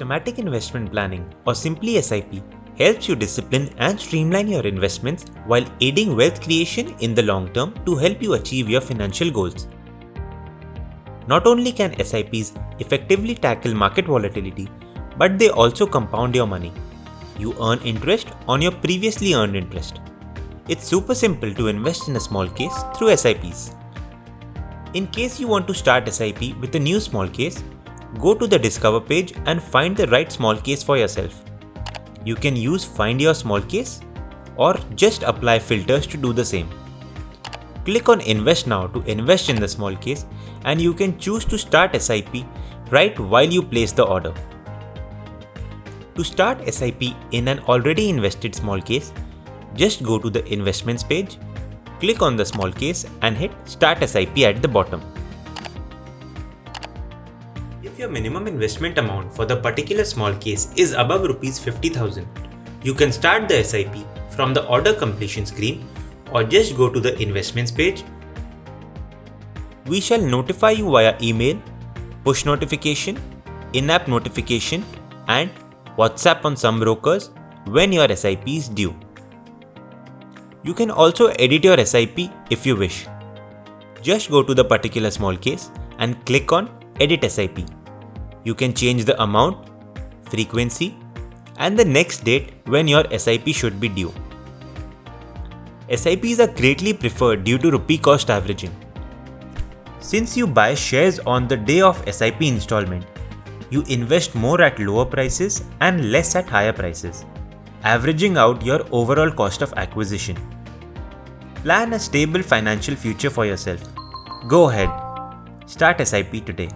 Systematic investment planning, or simply SIP, helps you discipline and streamline your investments while aiding wealth creation in the long term to help you achieve your financial goals. Not only can SIPs effectively tackle market volatility, but they also compound your money. You earn interest on your previously earned interest. It's super simple to invest in a small case through SIPs. In case you want to start SIP with a new small case, go to the Discover page and find the right small case for yourself. You can use Find Your Small Case or just apply filters to do the same. Click on Invest Now to invest in the small case, and you can choose to start SIP right while you place the order. To start SIP in an already invested small case, just go to the Investments page, click on the small case and hit Start SIP at the bottom. If your minimum investment amount for the particular small case is above Rs 50,000, you can start the SIP from the order completion screen or just go to the Investments page. We shall notify you via email, push notification, in-app notification and WhatsApp on some brokers when your SIP is due. You can also edit your SIP if you wish. Just go to the particular small case and click on Edit SIP. You can change the amount, frequency, and the next date when your SIP should be due. SIPs are greatly preferred due to rupee cost averaging. Since you buy shares on the day of SIP installment, you invest more at lower prices and less at higher prices, averaging out your overall cost of acquisition. Plan a stable financial future for yourself. Go ahead, start SIP today.